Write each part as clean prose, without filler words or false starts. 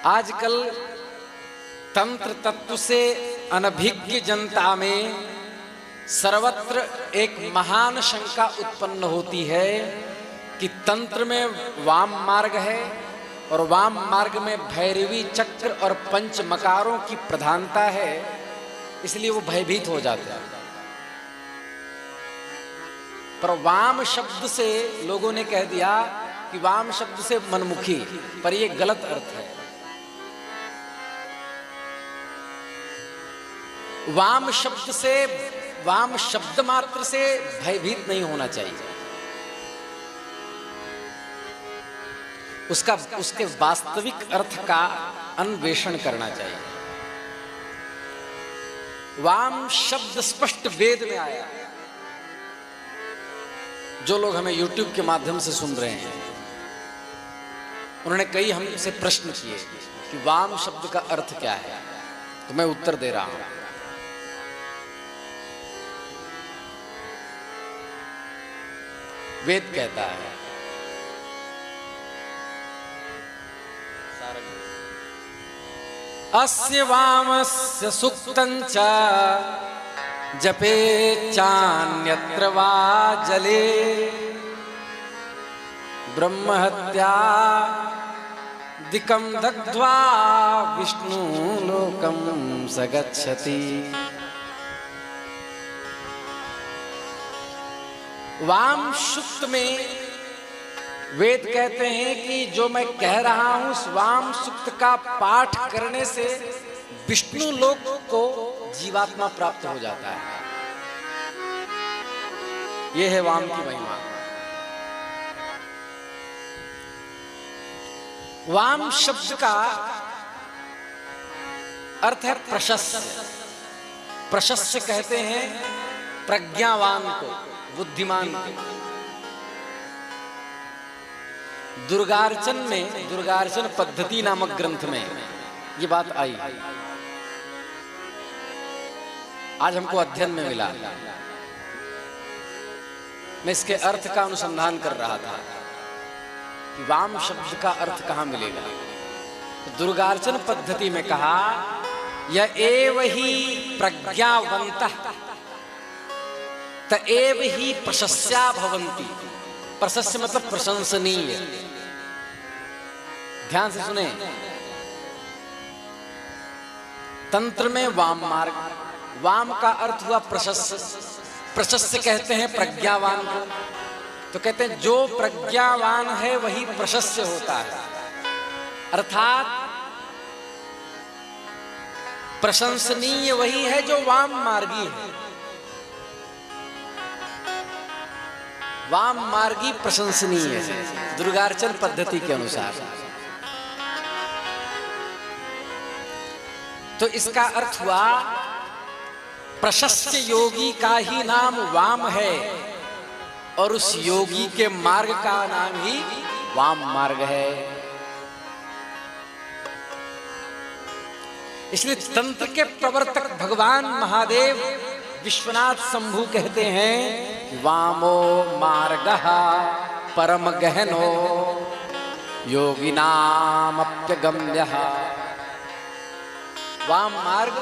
आजकल तंत्र तत्व से अनभिज्ञ जनता में सर्वत्र एक महान शंका उत्पन्न होती है कि तंत्र में वाम मार्ग है और वाम मार्ग में भैरवी चक्र और पंच मकारों की प्रधानता है, इसलिए वो भयभीत हो जाते हैं। पर वाम शब्द से लोगों ने कह दिया कि वाम शब्द से मनमुखी, पर ये गलत अर्थ है। वाम शब्द से, वाम शब्द मात्र से भयभीत नहीं होना चाहिए। उसके वास्तविक अर्थ का अन्वेषण करना चाहिए। वाम शब्द स्पष्ट वेद में आया। जो लोग हमें YouTube के माध्यम से सुन रहे हैं, उन्होंने कई हमसे प्रश्न किए कि वाम शब्द का अर्थ क्या है, तो मैं उत्तर दे रहा हूं। वेद कहता है, अस्य वामस्य सुक्तञ्च जपे चान्यत्र वा जले ब्रह्महत्या दिकं दग्ध्वा विष्णु लोकं स गच्छति। वाम सुक्त में वेद कहते हैं कि जो मैं कह रहा हूं उस वाम सुक्त का पाठ करने से विष्णु लोक को जीवात्मा प्राप्त हो जाता है। यह है वाम की महिमा। वाम शब्द का अर्थ है प्रशस्य। प्रशस्य कहते हैं प्रज्ञावान को, बुद्धिमान को। दुर्गार्चन में, दुर्गार्चन पद्धति नामक ग्रंथ में ये बात आई। आज हमको अध्ययन में मिला। मैं इसके अर्थ का अनुसंधान कर रहा था कि वाम शब्द का अर्थ कहां मिलेगा। तो दुर्गार्चन पद्धति में कहा, यह एव ही प्रज्ञावन्तः त एव ही प्रशस्या भवन्ति। प्रशस्य मतलब प्रशंसनीय। ध्यान से सुने, तंत्र में वाम मार्ग, वाम का अर्थ हुआ प्रशस्य। प्रशस्य कहते हैं प्रज्ञावान को। तो कहते हैं जो प्रज्ञावान है वही प्रशस्य होता है, अर्थात प्रशंसनीय वही है जो वाम मार्गी है। वाम मार्गी प्रशंसनीय है दुर्गार्चन पद्धति के अनुसार। तो इसका अर्थ हुआ प्रशस्य योगी का ही नाम वाम है और उस योगी के मार्ग का नाम ही वाम मार्ग है। इसलिए तंत्र के प्रवर्तक भगवान महादेव विश्वनाथ शंभु कहते हैं कि वामो मार्गः परम गहनो योगिनामप्यगम्यः। वाम मार्ग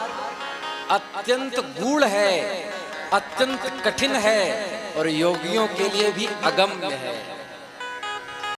अत्यंत गूढ़ है, अत्यंत कठिन है और योगियों के लिए भी अगम्य है।